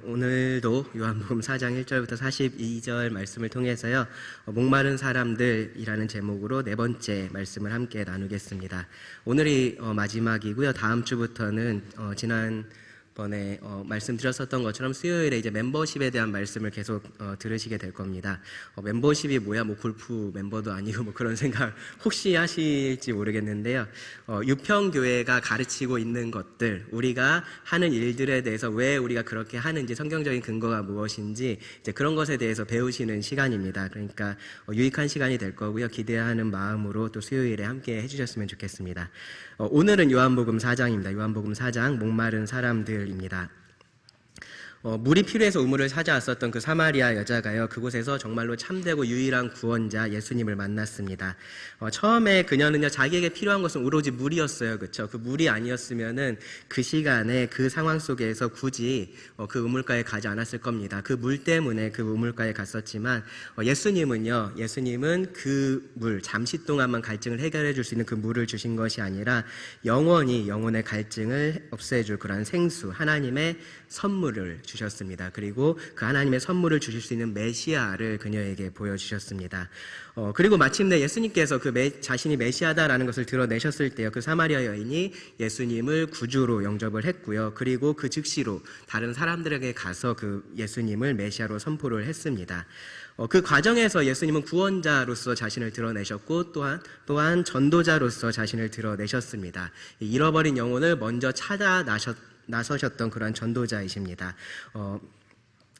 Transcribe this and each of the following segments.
오늘도 요한복음 4장 1절부터 42절 말씀을 통해서요, 목마른 사람들이라는 제목으로 네 번째 말씀을 함께 나누겠습니다. 오늘이 마지막이고요. 다음 주부터는 지난번에 말씀드렸었던 것처럼 수요일에 이제 멤버십에 대한 말씀을 계속 들으시게 될 겁니다. 멤버십이 뭐야? 뭐 골프 멤버도 아니고 뭐 그런 생각 혹시 하실지 모르겠는데요. 유평교회가 가르치고 있는 것들, 우리가 하는 일들에 대해서 왜 우리가 그렇게 하는지, 성경적인 근거가 무엇인지 이제 그런 것에 대해서 배우시는 시간입니다. 그러니까 유익한 시간이 될 거고요. 기대하는 마음으로 또 수요일에 함께 해주셨으면 좋겠습니다. 오늘은 요한복음 4장입니다. 요한복음 4장 목마른 사람들입니다. 물이 필요해서 우물을 찾아왔었던 그 사마리아 여자가요, 그곳에서 정말로 참되고 유일한 구원자 예수님을 만났습니다. 처음에 그녀는요, 자기에게 필요한 것은 오로지 물이었어요. 그렇죠? 그 물이 아니었으면은 그 시간에 그 상황 속에서 굳이 그 우물가에 가지 않았을 겁니다. 그 물 때문에 그 우물가에 갔었지만 예수님은 그 물, 잠시 동안만 갈증을 해결해 줄 수 있는 그 물을 주신 것이 아니라 영혼의 갈증을 없애줄 그런 생수, 하나님의 선물을 주셨습니다. 그리고 그 하나님의 선물을 주실 수 있는 메시아를 그녀에게 보여주셨습니다. 그리고 마침내 예수님께서 자신이 메시아다라는 것을 드러내셨을 때요, 그 사마리아 여인이 예수님을 구주로 영접을 했고요. 그리고 그 즉시로 다른 사람들에게 가서 그 예수님을 메시아로 선포를 했습니다. 그 과정에서 예수님은 구원자로서 자신을 드러내셨고 또한 전도자로서 자신을 드러내셨습니다. 잃어버린 영혼을 먼저 찾아 나서셨던 그러한 전도자이십니다.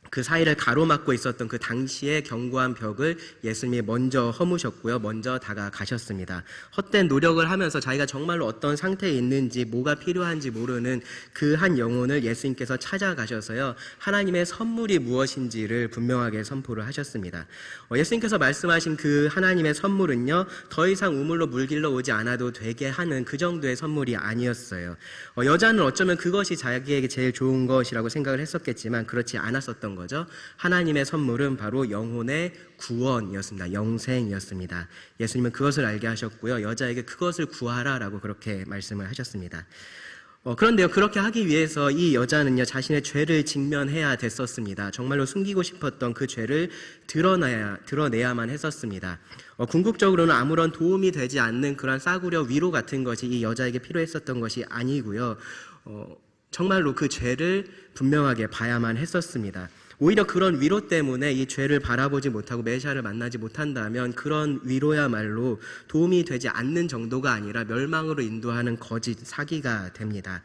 그 사이를 가로막고 있었던 그 당시의 견고한 벽을 예수님이 먼저 허무셨고요, 먼저 다가가셨습니다. 헛된 노력을 하면서 자기가 정말로 어떤 상태에 있는지, 뭐가 필요한지 모르는 그 한 영혼을 예수님께서 찾아가셔서요, 하나님의 선물이 무엇인지를 분명하게 선포를 하셨습니다. 예수님께서 말씀하신 그 하나님의 선물은요, 더 이상 우물로 물 길러 오지 않아도 되게 하는 그 정도의 선물이 아니었어요. 여자는 어쩌면 그것이 자기에게 제일 좋은 것이라고 생각을 했었겠지만 그렇지 않았었던 거죠. 하나님의 선물은 바로 영혼의 구원이었습니다. 영생이었습니다. 예수님은 그것을 알게 하셨고요, 여자에게 그것을 구하라라고 그렇게 말씀을 하셨습니다. 그런데요, 그렇게 하기 위해서 이 여자는요, 자신의 죄를 직면해야 됐었습니다. 정말로 숨기고 싶었던 그 죄를 드러내야만 했었습니다. 궁극적으로는 아무런 도움이 되지 않는 그런 싸구려 위로 같은 것이 이 여자에게 필요했었던 것이 아니고요, 정말로 그 죄를 분명하게 봐야만 했었습니다. 오히려 그런 위로 때문에 이 죄를 바라보지 못하고 메시아를 만나지 못한다면 그런 위로야말로 도움이 되지 않는 정도가 아니라 멸망으로 인도하는 거짓 사기가 됩니다.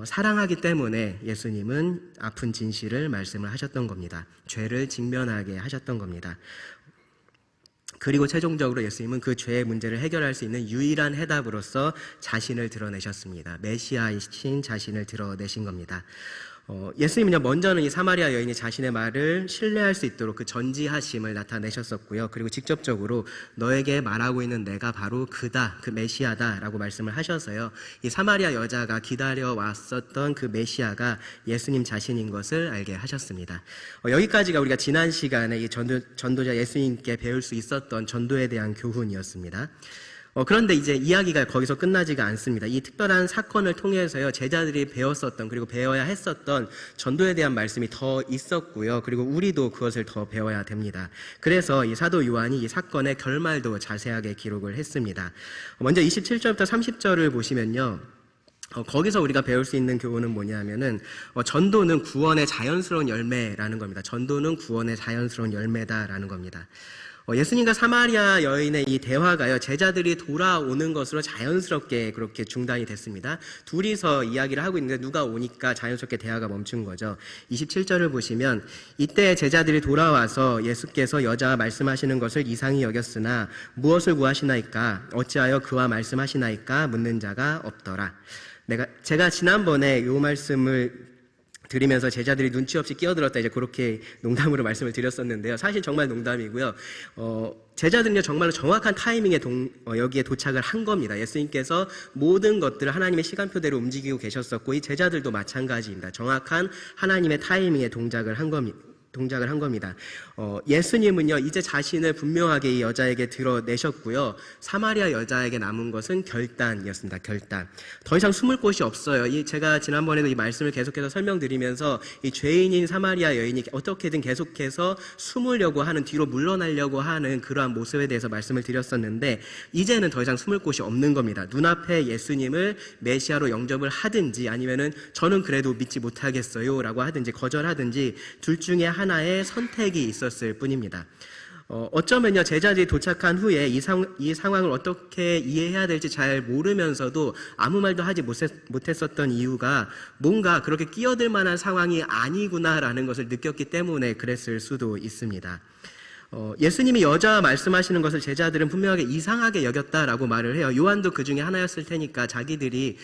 사랑하기 때문에 예수님은 아픈 진실을 말씀을 하셨던 겁니다. 죄를 직면하게 하셨던 겁니다. 그리고 최종적으로 예수님은 그 죄의 문제를 해결할 수 있는 유일한 해답으로서 자신을 드러내셨습니다. 메시아이신 자신을 드러내신 겁니다. 예수님은요, 먼저는 이 사마리아 여인이 자신의 말을 신뢰할 수 있도록 그 전지하심을 나타내셨었고요. 그리고 직접적으로 너에게 말하고 있는 내가 바로 그다, 그 메시아다 라고 말씀을 하셔서요, 이 사마리아 여자가 기다려왔었던 그 메시아가 예수님 자신인 것을 알게 하셨습니다. 여기까지가 우리가 지난 시간에 이 전도자 예수님께 배울 수 있었던 전도에 대한 교훈이었습니다. 그런데 이제 이야기가 거기서 끝나지가 않습니다. 이 특별한 사건을 통해서요, 제자들이 배웠었던, 그리고 배워야 했었던 전도에 대한 말씀이 더 있었고요. 그리고 우리도 그것을 더 배워야 됩니다. 그래서 이 사도 요한이 이 사건의 결말도 자세하게 기록을 했습니다. 먼저 27절부터 30절을 보시면요, 거기서 우리가 배울 수 있는 교훈은 뭐냐면은 전도는 구원의 자연스러운 열매라는 겁니다. 전도는 구원의 자연스러운 열매다라는 겁니다. 예수님과 사마리아 여인의 이 대화가요, 제자들이 돌아오는 것으로 자연스럽게 그렇게 중단이 됐습니다. 둘이서 이야기를 하고 있는데 누가 오니까 자연스럽게 대화가 멈춘 거죠. 27절을 보시면, 이때 제자들이 돌아와서 예수께서 여자와 말씀하시는 것을 이상히 여겼으나 무엇을 구하시나이까? 어찌하여 그와 말씀하시나이까? 묻는 자가 없더라. 제가 지난번에 이 말씀을 드리면서 제자들이 눈치 없이 끼어들었다, 이제 그렇게 농담으로 말씀을 드렸었는데요. 사실 정말 농담이고요. 제자들은요, 정말로 정확한 타이밍에 여기에 도착을 한 겁니다. 예수님께서 모든 것들을 하나님의 시간표대로 움직이고 계셨었고, 이 제자들도 마찬가지입니다. 정확한 하나님의 타이밍에 동작을 한 겁니다. 동작을 한 겁니다. 예수님은요, 이제 자신을 분명하게 이 여자에게 드러내셨고요. 사마리아 여자에게 남은 것은 결단이었습니다. 결단. 더 이상 숨을 곳이 없어요. 제가 지난번에도 이 말씀을 계속해서 설명드리면서 이 죄인인 사마리아 여인이 어떻게든 계속해서 숨으려고 하는, 뒤로 물러나려고 하는 그러한 모습에 대해서 말씀을 드렸었는데, 이제는 더 이상 숨을 곳이 없는 겁니다. 눈앞에 예수님을 메시아로 영접을 하든지, 아니면은 저는 그래도 믿지 못하겠어요 라고 하든지 거절하든지 둘 중에 하나의 선택이 있었을 뿐입니다. 어쩌면요, 제자들이 도착한 후에 이 상황을 어떻게 이해해야 될지 잘 모르면서도 아무 말도 하지 못했었던 이유가 뭔가 그렇게 끼어들 만한 상황이 아니구나라는 것을 느꼈기 때문에 그랬을 수도 있습니다. 예수님이 여자와 말씀하시는 것을 제자들은 분명하게 이상하게 여겼다라고 말을 해요. 요한도 그 중에 하나였을 테니까 자기들이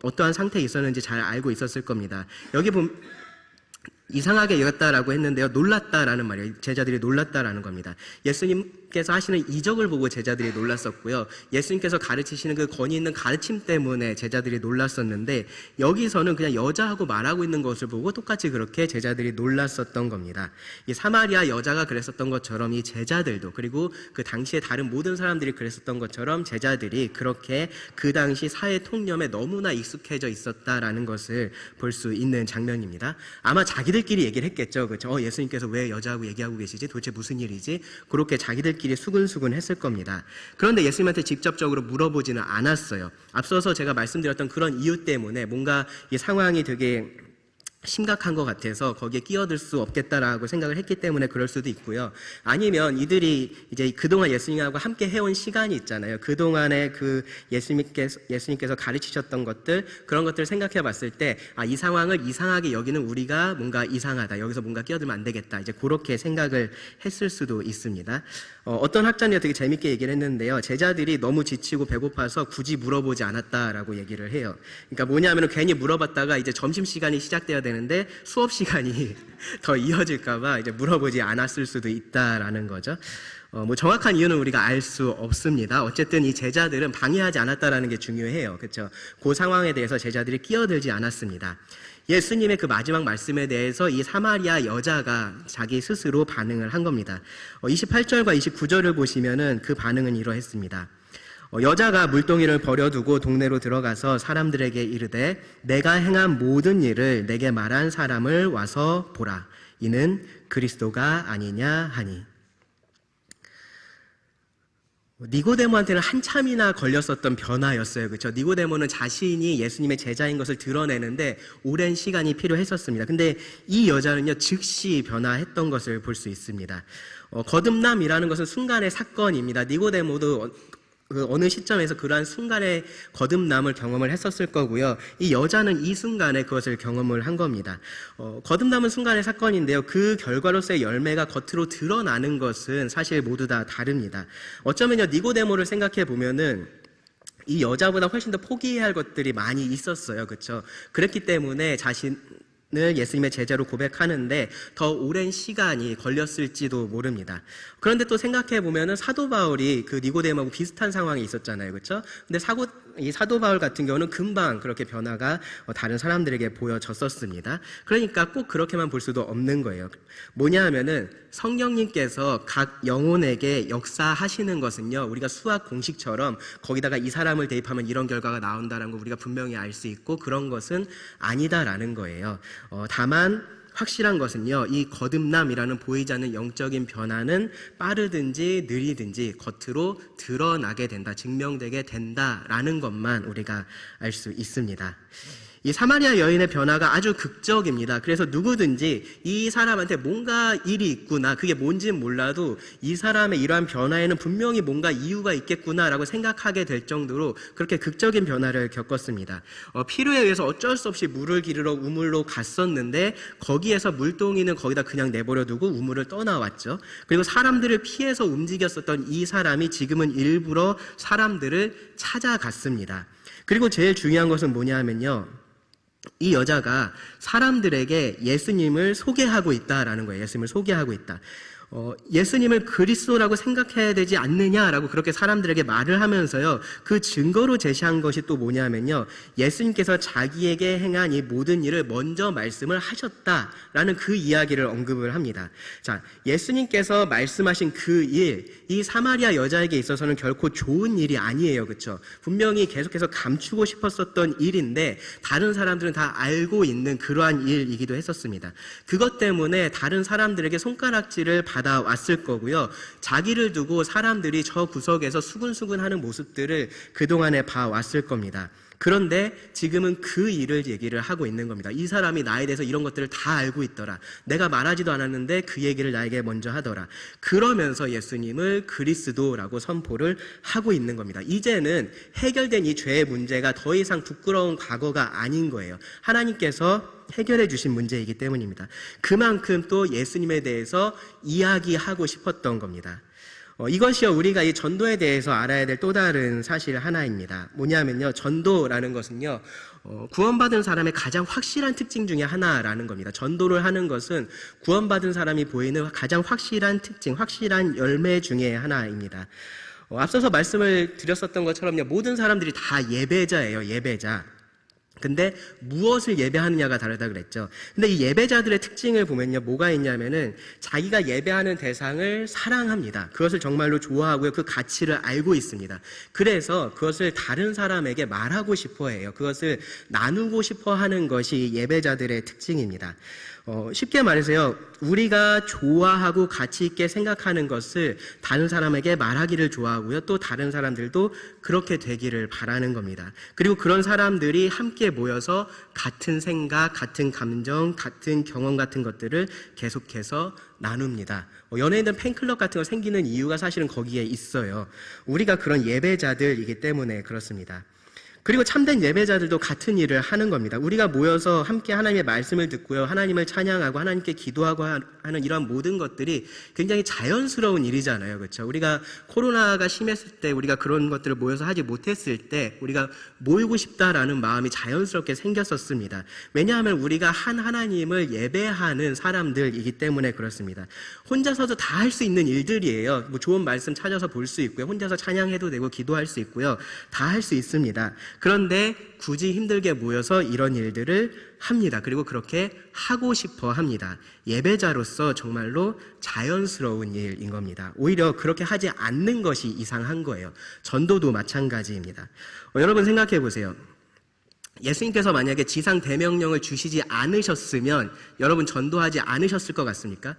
어떠한 상태에 있었는지 잘 알고 있었을 겁니다. 여기 보면 이상하게 여겼다라고 했는데요, 놀랐다라는 말이에요. 제자들이 놀랐다라는 겁니다. 예수님께서 하시는 이적을 보고 제자들이 놀랐었고요, 예수님께서 가르치시는 그 권위 있는 가르침 때문에 제자들이 놀랐었는데, 여기서는 그냥 여자하고 말하고 있는 것을 보고 똑같이 그렇게 제자들이 놀랐었던 겁니다. 이 사마리아 여자가 그랬었던 것처럼 이 제자들도, 그리고 그 당시에 다른 모든 사람들이 그랬었던 것처럼 제자들이 그렇게 그 당시 사회 통념에 너무나 익숙해져 있었다라는 것을 볼 수 있는 장면입니다. 아마 자기들끼리 얘기를 했겠죠. 그렇죠? 예수님께서 왜 여자하고 얘기하고 계시지? 도대체 무슨 일이지? 그렇게 자기들끼리 수근수근 했을 겁니다. 그런데 예수님한테 직접적으로 물어보지는 않았어요. 앞서서 제가 말씀드렸던 그런 이유 때문에 뭔가 이 상황이 되게 심각한 것 같아서 거기에 끼어들 수 없겠다라고 생각을 했기 때문에 그럴 수도 있고요. 아니면 이들이 이제 그동안 예수님하고 함께 해온 시간이 있잖아요. 그동안에 그 예수님께서 가르치셨던 것들, 그런 것들을 생각해 봤을 때, 이 상황을 이상하게 여기는 우리가 뭔가 이상하다, 여기서 뭔가 끼어들면 안 되겠다, 이제 그렇게 생각을 했을 수도 있습니다. 어떤 학자님이 되게 재밌게 얘기를 했는데요, 제자들이 너무 지치고 배고파서 굳이 물어보지 않았다라고 얘기를 해요. 그러니까 뭐냐면 괜히 물어봤다가 이제 점심시간이 시작돼야 되는데 수업 시간이 더 이어질까봐 이제 물어보지 않았을 수도 있다라는 거죠. 뭐 정확한 이유는 우리가 알 수 없습니다. 어쨌든 이 제자들은 방해하지 않았다라는 게 중요해요. 그렇죠? 그 상황에 대해서 제자들이 끼어들지 않았습니다. 예수님의 그 마지막 말씀에 대해서 이 사마리아 여자가 자기 스스로 반응을 한 겁니다. 28절과 29절을 보시면은 그 반응은 이러했습니다. 여자가 물동이를 버려두고 동네로 들어가서 사람들에게 이르되 내가 행한 모든 일을 내게 말한 사람을 와서 보라. 이는 그리스도가 아니냐 하니. 니고데모한테는 한참이나 걸렸었던 변화였어요. 그렇죠? 니고데모는 자신이 예수님의 제자인 것을 드러내는데 오랜 시간이 필요했었습니다. 근데 이 여자는요, 즉시 변화했던 것을 볼 수 있습니다. 거듭남이라는 것은 순간의 사건입니다. 니고데모도 어느 시점에서 그러한 순간의 거듭남을 경험을 했었을 거고요. 이 여자는 이 순간에 그것을 경험을 한 겁니다. 거듭남은 순간의 사건인데요, 그 결과로서의 열매가 겉으로 드러나는 것은 사실 모두 다 다릅니다. 어쩌면요, 니고데모를 생각해 보면은 이 여자보다 훨씬 더 포기해야 할 것들이 많이 있었어요. 그렇죠? 그랬기 때문에 자신을 예수님의 제자로 고백하는데 더 오랜 시간이 걸렸을지도 모릅니다. 그런데 또 생각해 보면은 사도 바울이 그 니고데모하고 비슷한 상황이 있었잖아요. 그렇죠? 근데 이 사도 바울 같은 경우는 금방 그렇게 변화가 다른 사람들에게 보여졌었습니다. 그러니까 꼭 그렇게만 볼 수도 없는 거예요. 뭐냐 하면은 성령님께서 각 영혼에게 역사하시는 것은요, 우리가 수학 공식처럼 거기다가 이 사람을 대입하면 이런 결과가 나온다는 거 우리가 분명히 알 수 있고 그런 것은 아니다라는 거예요. 다만 확실한 것은요, 이 거듭남이라는 보이지 않는 영적인 변화는 빠르든지 느리든지 겉으로 드러나게 된다, 증명되게 된다라는 것만 우리가 알 수 있습니다. 이 사마리아 여인의 변화가 아주 극적입니다. 그래서 누구든지 이 사람한테 뭔가 일이 있구나, 그게 뭔지는 몰라도 이 사람의 이러한 변화에는 분명히 뭔가 이유가 있겠구나라고 생각하게 될 정도로 그렇게 극적인 변화를 겪었습니다. 필요에 의해서 어쩔 수 없이 물을 기르러 우물로 갔었는데 거기에서 물동이는 거기다 그냥 내버려두고 우물을 떠나왔죠. 그리고 사람들을 피해서 움직였었던 이 사람이 지금은 일부러 사람들을 찾아갔습니다. 그리고 제일 중요한 것은 뭐냐 하면요, 이 여자가 사람들에게 예수님을 소개하고 있다라는 거예요. 예수님을 소개하고 있다. 예수님을 그리스도라고 생각해야 되지 않느냐라고 그렇게 사람들에게 말을 하면서요, 그 증거로 제시한 것이 또 뭐냐면요, 예수님께서 자기에게 행한 이 모든 일을 먼저 말씀을 하셨다라는 그 이야기를 언급을 합니다. 자, 예수님께서 말씀하신 그 일, 이 사마리아 여자에게 있어서는 결코 좋은 일이 아니에요, 그렇죠? 분명히 계속해서 감추고 싶었었던 일인데 다른 사람들은 다 알고 있는 그러한 일이기도 했었습니다. 그것 때문에 다른 사람들에게 손가락질을 받아왔을 거고요, 자기를 두고 사람들이 저 구석에서 수근수근하는 모습들을 그동안에 봐왔을 겁니다. 그런데 지금은 그 일을 얘기를 하고 있는 겁니다. 이 사람이 나에 대해서 이런 것들을 다 알고 있더라. 내가 말하지도 않았는데 그 얘기를 나에게 먼저 하더라. 그러면서 예수님을 그리스도라고 선포를 하고 있는 겁니다. 이제는 해결된 이 죄의 문제가 더 이상 부끄러운 과거가 아닌 거예요. 하나님께서 해결해 주신 문제이기 때문입니다. 그만큼 또 예수님에 대해서 이야기하고 싶었던 겁니다. 이것이요, 우리가 이 전도에 대해서 알아야 될 또 다른 사실 하나입니다. 뭐냐면요, 전도라는 것은요, 구원받은 사람의 가장 확실한 특징 중에 하나라는 겁니다. 전도를 하는 것은 구원받은 사람이 보이는 가장 확실한 특징, 확실한 열매 중에 하나입니다. 앞서서 말씀을 드렸었던 것처럼요, 모든 사람들이 다 예배자예요, 예배자. 근데 무엇을 예배하느냐가 다르다 그랬죠. 근데 이 예배자들의 특징을 보면요, 뭐가 있냐면은 자기가 예배하는 대상을 사랑합니다. 그것을 정말로 좋아하고요, 그 가치를 알고 있습니다. 그래서 그것을 다른 사람에게 말하고 싶어 해요. 그것을 나누고 싶어 하는 것이 예배자들의 특징입니다. 쉽게 말해서요, 우리가 좋아하고 가치 있게 생각하는 것을 다른 사람에게 말하기를 좋아하고요, 또 다른 사람들도 그렇게 되기를 바라는 겁니다. 그리고 그런 사람들이 함께 모여서 같은 생각, 같은 감정, 같은 경험 같은 것들을 계속해서 나눕니다. 연예인들 팬클럽 같은 거 생기는 이유가 사실은 거기에 있어요. 우리가 그런 예배자들이기 때문에 그렇습니다. 그리고 참된 예배자들도 같은 일을 하는 겁니다. 우리가 모여서 함께 하나님의 말씀을 듣고요, 하나님을 찬양하고 하나님께 기도하고 하는 이러한 모든 것들이 굉장히 자연스러운 일이잖아요, 그렇죠? 우리가 코로나가 심했을 때, 우리가 그런 것들을 모여서 하지 못했을 때 우리가 모이고 싶다라는 마음이 자연스럽게 생겼었습니다. 왜냐하면 우리가 한 하나님을 예배하는 사람들이기 때문에 그렇습니다. 혼자서도 다 할 수 있는 일들이에요. 뭐 좋은 말씀 찾아서 볼 수 있고요, 혼자서 찬양해도 되고 기도할 수 있고요, 다 할 수 있습니다. 그런데 굳이 힘들게 모여서 이런 일들을 합니다. 그리고 그렇게 하고 싶어 합니다. 예배자로서 정말로 자연스러운 일인 겁니다. 오히려 그렇게 하지 않는 것이 이상한 거예요. 전도도 마찬가지입니다. 여러분 생각해 보세요. 예수님께서 만약에 지상 대명령을 주시지 않으셨으면 여러분 전도하지 않으셨을 것 같습니까?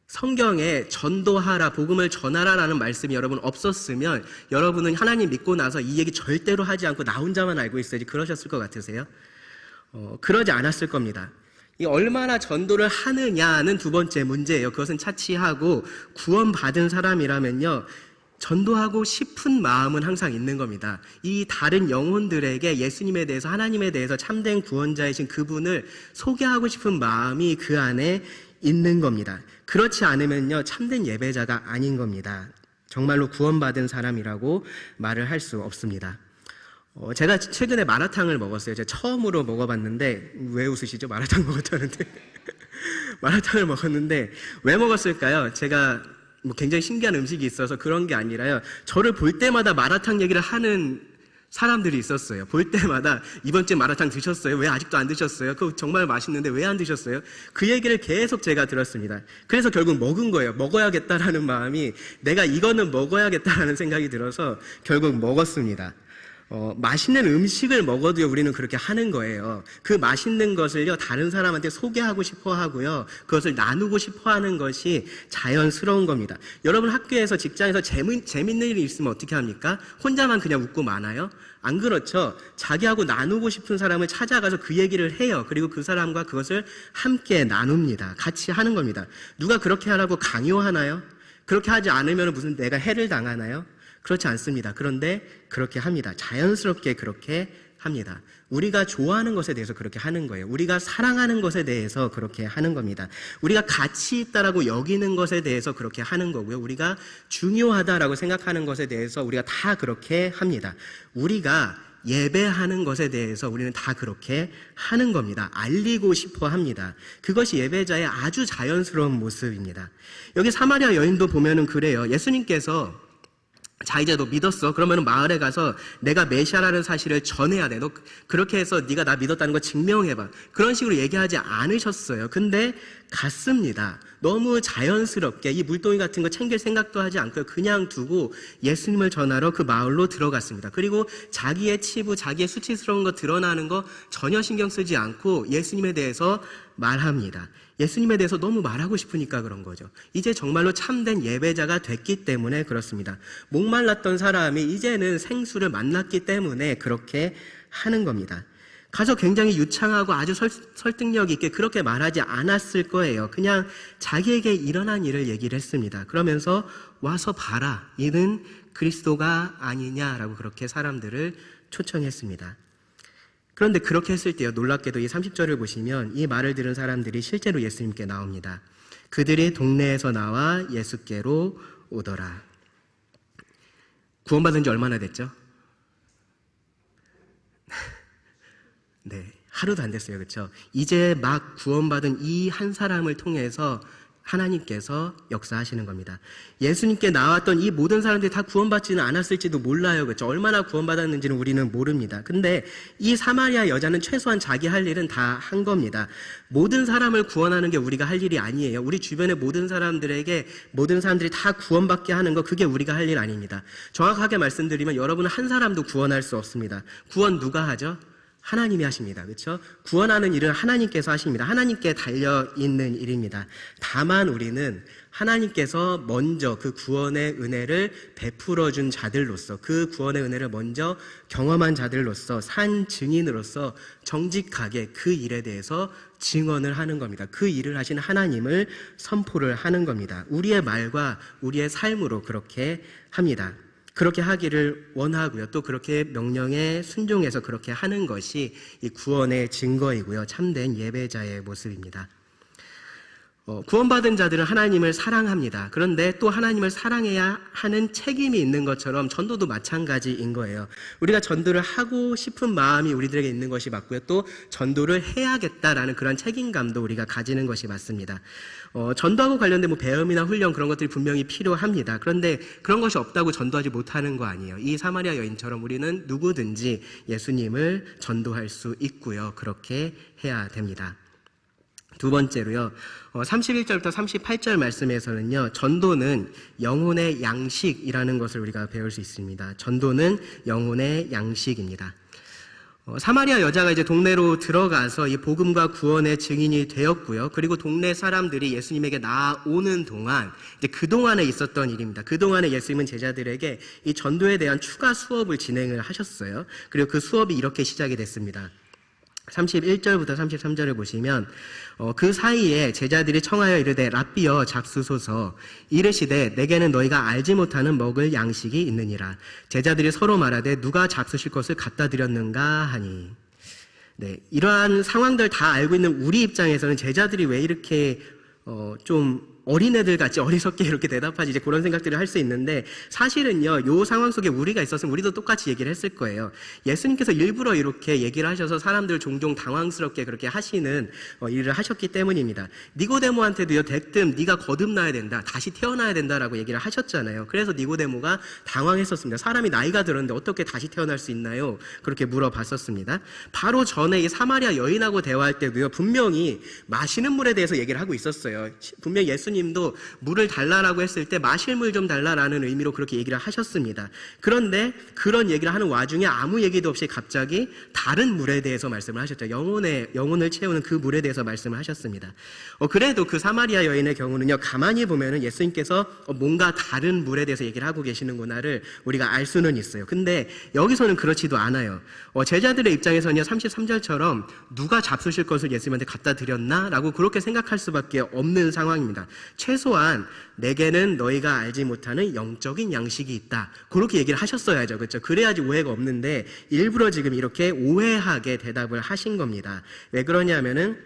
성경에 전도하라, 복음을 전하라라는 말씀이 여러분 없었으면 여러분은 하나님 믿고 나서 이 얘기 절대로 하지 않고 나 혼자만 알고 있어야지 그러셨을 것 같으세요? 그러지 않았을 겁니다. 이 얼마나 전도를 하느냐는 두 번째 문제예요. 그것은 차치하고 구원받은 사람이라면요, 전도하고 싶은 마음은 항상 있는 겁니다. 이 다른 영혼들에게 예수님에 대해서, 하나님에 대해서 참된 구원자이신 그분을 소개하고 싶은 마음이 그 안에 있는 겁니다. 그렇지 않으면요, 참된 예배자가 아닌 겁니다. 정말로 구원받은 사람이라고 말을 할 수 없습니다. 제가 최근에 마라탕을 먹었어요. 제가 처음으로 먹어봤는데, 왜 웃으시죠? 마라탕 먹었다는데. 마라탕을 먹었는데 왜 먹었을까요? 제가 뭐 굉장히 신기한 음식이 있어서 그런 게 아니라요, 저를 볼 때마다 마라탕 얘기를 하는 사람들이 있었어요. 볼 때마다 이번 주에 마라탕 드셨어요? 왜 아직도 안 드셨어요? 그거 정말 맛있는데 왜 안 드셨어요? 그 얘기를 계속 제가 들었습니다. 그래서 결국 먹은 거예요. 먹어야겠다라는 마음이, 내가 이거는 먹어야겠다라는 생각이 들어서 결국 먹었습니다. 맛있는 음식을 먹어도요, 우리는 그렇게 하는 거예요. 그 맛있는 것을요, 다른 사람한테 소개하고 싶어 하고요, 그것을 나누고 싶어 하는 것이 자연스러운 겁니다. 여러분 학교에서, 직장에서 재밌는 일이 있으면 어떻게 합니까? 혼자만 그냥 웃고 마나요? 안 그렇죠. 자기하고 나누고 싶은 사람을 찾아가서 그 얘기를 해요. 그리고 그 사람과 그것을 함께 나눕니다. 같이 하는 겁니다. 누가 그렇게 하라고 강요하나요? 그렇게 하지 않으면 무슨 내가 해를 당하나요? 그렇지 않습니다. 그런데 그렇게 합니다. 자연스럽게 그렇게 합니다. 우리가 좋아하는 것에 대해서 그렇게 하는 거예요. 우리가 사랑하는 것에 대해서 그렇게 하는 겁니다. 우리가 가치 있다라고 여기는 것에 대해서 그렇게 하는 거고요. 우리가 중요하다라고 생각하는 것에 대해서 우리가 다 그렇게 합니다. 우리가 예배하는 것에 대해서 우리는 다 그렇게 하는 겁니다. 알리고 싶어 합니다. 그것이 예배자의 아주 자연스러운 모습입니다. 여기 사마리아 여인도 보면은 그래요. 예수님께서 자 이제 너 믿었어? 그러면 마을에 가서 내가 메시아라는 사실을 전해야 돼. 너 그렇게 해서 네가 나 믿었다는 거 증명해봐. 그런 식으로 얘기하지 않으셨어요. 근데 갔습니다. 너무 자연스럽게 이 물동이 같은 거 챙길 생각도 하지 않고요. 그냥 두고 예수님을 전하러 그 마을로 들어갔습니다. 그리고 자기의 치부, 자기의 수치스러운 거 드러나는 거 전혀 신경 쓰지 않고 예수님에 대해서 말합니다. 예수님에 대해서 너무 말하고 싶으니까 그런 거죠. 이제 정말로 참된 예배자가 됐기 때문에 그렇습니다. 목말랐던 사람이 이제는 생수를 만났기 때문에 그렇게 하는 겁니다. 가서 굉장히 유창하고 아주 설득력 있게 그렇게 말하지 않았을 거예요. 그냥 자기에게 일어난 일을 얘기를 했습니다. 그러면서 와서 봐라. 이는 그리스도가 아니냐라고 그렇게 사람들을 초청했습니다. 그런데 그렇게 했을 때요, 놀랍게도 이 30절을 보시면 이 말을 들은 사람들이 실제로 예수님께 나옵니다. 그들이 동네에서 나와 예수께로 오더라. 구원받은 지 얼마나 됐죠? 네, 하루도 안 됐어요. 그렇죠? 이제 막 구원받은 이 한 사람을 통해서 하나님께서 역사하시는 겁니다. 예수님께 나왔던 이 모든 사람들이 다 구원받지는 않았을지도 몰라요. 그렇죠? 얼마나 구원받았는지는 우리는 모릅니다. 근데 이 사마리아 여자는 최소한 자기 할 일은 다 한 겁니다. 모든 사람을 구원하는 게 우리가 할 일이 아니에요. 우리 주변의 모든 사람들에게 모든 사람들이 다 구원받게 하는 거, 그게 우리가 할 일 아닙니다. 정확하게 말씀드리면 여러분은 한 사람도 구원할 수 없습니다. 구원 누가 하죠? 하나님이 하십니다. 그렇죠? 구원하는 일은 하나님께서 하십니다. 하나님께 달려있는 일입니다. 다만 우리는 하나님께서 먼저 그 구원의 은혜를 베풀어 준 자들로서, 그 구원의 은혜를 먼저 경험한 자들로서, 산 증인으로서 정직하게 그 일에 대해서 증언을 하는 겁니다. 그 일을 하신 하나님을 선포를 하는 겁니다. 우리의 말과 우리의 삶으로 그렇게 합니다. 그렇게 하기를 원하고요. 또 그렇게 명령에 순종해서 그렇게 하는 것이 이 구원의 증거이고요. 참된 예배자의 모습입니다. 구원받은 자들은 하나님을 사랑합니다. 그런데 또 하나님을 사랑해야 하는 책임이 있는 것처럼 전도도 마찬가지인 거예요. 우리가 전도를 하고 싶은 마음이 우리들에게 있는 것이 맞고요. 또 전도를 해야겠다라는 그런 책임감도 우리가 가지는 것이 맞습니다. 전도하고 관련된 배움이나 훈련 그런 것들이 분명히 필요합니다. 그런데 그런 것이 없다고 전도하지 못하는 거 아니에요. 이 사마리아 여인처럼 우리는 누구든지 예수님을 전도할 수 있고요. 그렇게 해야 됩니다. 두 번째로요, 31절부터 38절 말씀에서는요, 전도는 영혼의 양식이라는 것을 우리가 배울 수 있습니다. 전도는 영혼의 양식입니다. 사마리아 여자가 이제 동네로 들어가서 이 복음과 구원의 증인이 되었고요. 그리고 동네 사람들이 예수님에게 나오는 동안, 이제 그동안에 있었던 일입니다. 그동안에 예수님은 제자들에게 이 전도에 대한 추가 수업을 진행을 하셨어요. 그리고 그 수업이 이렇게 시작이 됐습니다. 31절부터 33절을 보시면 그 사이에 제자들이 청하여 이르되 랍비여 잡수소서 이르시되 내게는 너희가 알지 못하는 먹을 양식이 있느니라. 제자들이 서로 말하되 누가 잡수실 것을 갖다 드렸는가 하니. 네, 이러한 상황들 다 알고 있는 우리 입장에서는 제자들이 왜 이렇게 좀 어린애들 같이 어리석게 이렇게 대답하지, 이제 그런 생각들을 할 수 있는데, 사실은요, 요 상황 속에 우리가 있었으면 우리도 똑같이 얘기를 했을 거예요. 예수님께서 일부러 이렇게 얘기를 하셔서 사람들 종종 당황스럽게 그렇게 하시는 일을 하셨기 때문입니다. 니고데모한테도요, 대뜸 네가 거듭나야 된다, 다시 태어나야 된다라고 얘기를 하셨잖아요. 그래서 니고데모가 당황했었습니다. 사람이 나이가 들었는데 어떻게 다시 태어날 수 있나요? 그렇게 물어봤었습니다. 바로 전에 이 사마리아 여인하고 대화할 때도요, 분명히 마시는 물에 대해서 얘기를 하고 있었어요. 분명히 예수님도 물을 달라라고 했을 때 마실 물 좀 달라라는 의미로 그렇게 얘기를 하셨습니다. 그런데 그런 얘기를 하는 와중에 아무 얘기도 없이 갑자기 다른 물에 대해서 말씀을 하셨죠. 영혼을 채우는 그 물에 대해서 말씀을 하셨습니다. 그래도 그 사마리아 여인의 경우는요, 가만히 보면은 예수님께서 뭔가 다른 물에 대해서 얘기를 하고 계시는구나를 우리가 알 수는 있어요. 근데 여기서는 그렇지도 않아요. 제자들의 입장에서는요, 33절처럼 누가 잡수실 것을 예수님한테 갖다 드렸나? 라고 그렇게 생각할 수밖에 없는 상황입니다. 최소한 내게는 너희가 알지 못하는 영적인 양식이 있다. 그렇게 얘기를 하셨어야죠. 그렇죠? 그래야지 오해가 없는데 일부러 지금 이렇게 오해하게 대답을 하신 겁니다. 왜 그러냐면은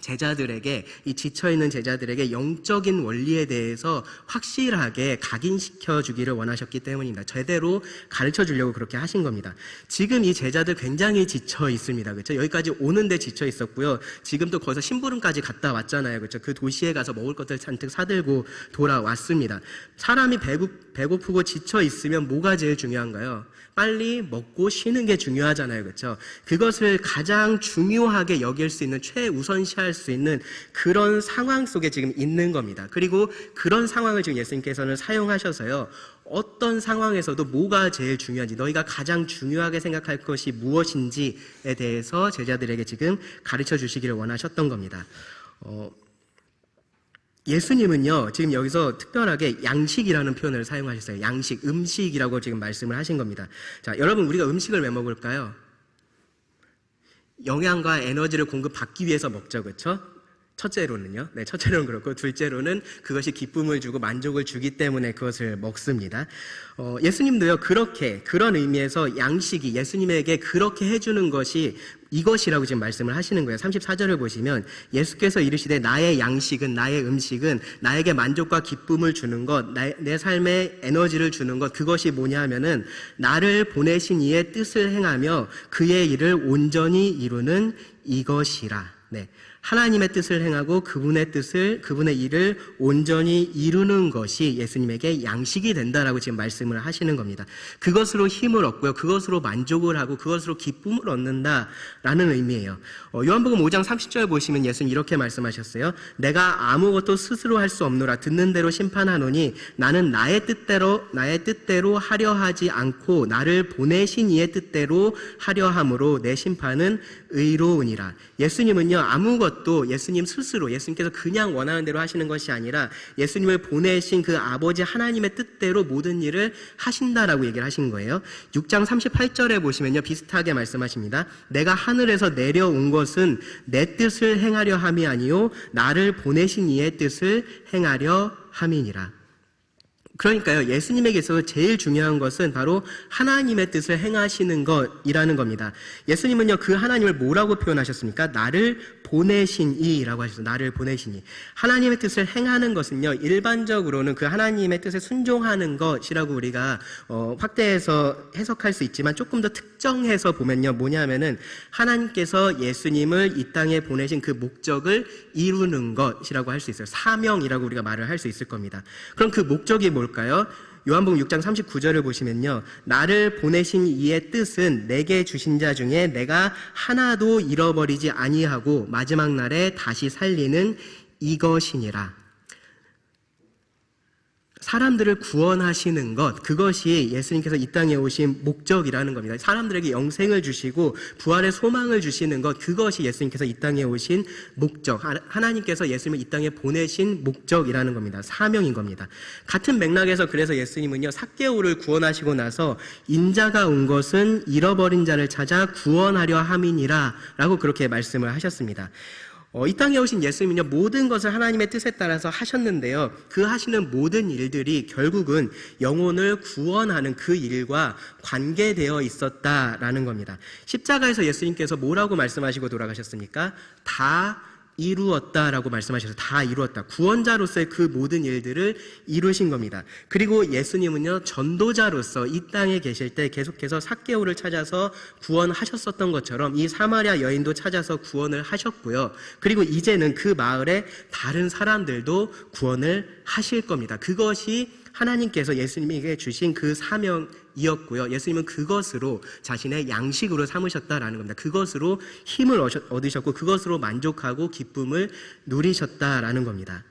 제자들에게, 이 지쳐있는 제자들에게 영적인 원리에 대해서 확실하게 각인시켜 주기를 원하셨기 때문입니다. 제대로 가르쳐 주려고 그렇게 하신 겁니다. 지금 이 제자들 굉장히 지쳐 있습니다. 그렇죠? 여기까지 오는데 지쳐 있었고요. 지금 또 거기서 심부름까지 갔다 왔잖아요. 그렇죠? 그 도시에 가서 먹을 것들 잔뜩 사들고 돌아왔습니다. 사람이 배고프고 지쳐 있으면 뭐가 제일 중요한가요? 빨리 먹고 쉬는 게 중요하잖아요. 그렇죠? 그것을 가장 중요하게 여길 수 있는, 최우선시할 수 있는 그런 상황 속에 지금 있는 겁니다. 그리고 그런 상황을 지금 예수님께서는 사용하셔서요, 어떤 상황에서도 뭐가 제일 중요한지, 너희가 가장 중요하게 생각할 것이 무엇인지에 대해서 제자들에게 지금 가르쳐 주시기를 원하셨던 겁니다. 예수님은요, 지금 여기서 특별하게 양식이라는 표현을 사용하셨어요. 양식, 음식이라고 지금 말씀을 하신 겁니다. 자, 여러분, 우리가 음식을 왜 먹을까요? 영양과 에너지를 공급받기 위해서 먹죠, 그렇죠? 첫째로는요. 네, 첫째로는 그렇고, 둘째로는 그것이 기쁨을 주고 만족을 주기 때문에 그것을 먹습니다. 예수님도요, 그런 의미에서 양식이, 예수님에게 그렇게 해주는 것이 이것이라고 지금 말씀을 하시는 거예요. 34절을 보시면 예수께서 이르시되 나의 양식은, 나의 음식은 나에게 만족과 기쁨을 주는 것, 내 삶에 에너지를 주는 것, 그것이 뭐냐 하면은 나를 보내신 이의 뜻을 행하며 그의 일을 온전히 이루는 이것이라. 네. 하나님의 뜻을 행하고 그분의 일을 온전히 이루는 것이 예수님에게 양식이 된다라고 지금 말씀을 하시는 겁니다. 그것으로 힘을 얻고요, 그것으로 만족을 하고 그것으로 기쁨을 얻는다라는 의미예요. 요한복음 5장 30절 보시면 예수님 이렇게 말씀하셨어요. 내가 아무것도 스스로 할 수 없노라. 듣는 대로 심판하노니 나는 나의 뜻대로 하려 하지 않고 나를 보내신 이의 뜻대로 하려 함으로 내 심판은 의로우니라. 예수님은요, 예수님 스스로, 예수님께서 그냥 원하는 대로 하시는 것이 아니라 예수님을 보내신 그 아버지 하나님의 뜻대로 모든 일을 하신다라고 얘기를 하신 거예요. 6장 38절에 보시면요, 비슷하게 말씀하십니다. 내가 하늘에서 내려온 것은 내 뜻을 행하려 함이 아니요 나를 보내신 이의 뜻을 행하려 함이니라. 그러니까요, 예수님에게 있어서 제일 중요한 것은 바로 하나님의 뜻을 행하시는 것이라는 겁니다. 예수님은요, 그 하나님을 뭐라고 표현하셨습니까? 나를 보내신 이라고 하셨어요. 나를 보내신 이. 하나님의 뜻을 행하는 것은요, 일반적으로는 그 하나님의 뜻에 순종하는 것이라고 우리가 확대해서 해석할 수 있지만 조금 더 특정해서 보면요, 뭐냐면은 하나님께서 예수님을 이 땅에 보내신 그 목적을 이루는 것이라고 할 수 있어요. 사명이라고 우리가 말을 할 수 있을 겁니다. 그럼 그 목적이 뭘까요? 요한복음 6장 39절을 보시면요, 나를 보내신 이의 뜻은 내게 주신 자 중에 내가 하나도 잃어버리지 아니하고 마지막 날에 다시 살리는 이것이니라. 사람들을 구원하시는 것, 그것이 예수님께서 이 땅에 오신 목적이라는 겁니다. 사람들에게 영생을 주시고 부활의 소망을 주시는 것, 그것이 예수님께서 이 땅에 오신 목적, 하나님께서 예수님을 이 땅에 보내신 목적이라는 겁니다. 사명인 겁니다. 같은 맥락에서 그래서 예수님은요, 삭개오를 구원하시고 나서 인자가 온 것은 잃어버린 자를 찾아 구원하려 함이니라 라고 그렇게 말씀을 하셨습니다. 이 땅에 오신 예수님은요, 모든 것을 하나님의 뜻에 따라서 하셨는데요, 그 하시는 모든 일들이 결국은 영혼을 구원하는 그 일과 관계되어 있었다라는 겁니다. 십자가에서 예수님께서 뭐라고 말씀하시고 돌아가셨습니까? 다 이루었다라고 말씀하셔서 다 이루었다. 구원자로서의 그 모든 일들을 이루신 겁니다. 그리고 예수님은요, 전도자로서 이 땅에 계실 때 계속해서 삭개오를 찾아서 구원하셨었던 것처럼 이 사마리아 여인도 찾아서 구원을 하셨고요. 그리고 이제는 그 마을에 다른 사람들도 구원을 하실 겁니다. 그것이 하나님께서 예수님에게 주신 그 사명이었고요. 예수님은 그것으로 자신의 양식으로 삼으셨다라는 겁니다. 그것으로 힘을 얻으셨고 그것으로 만족하고 기쁨을 누리셨다라는 겁니다.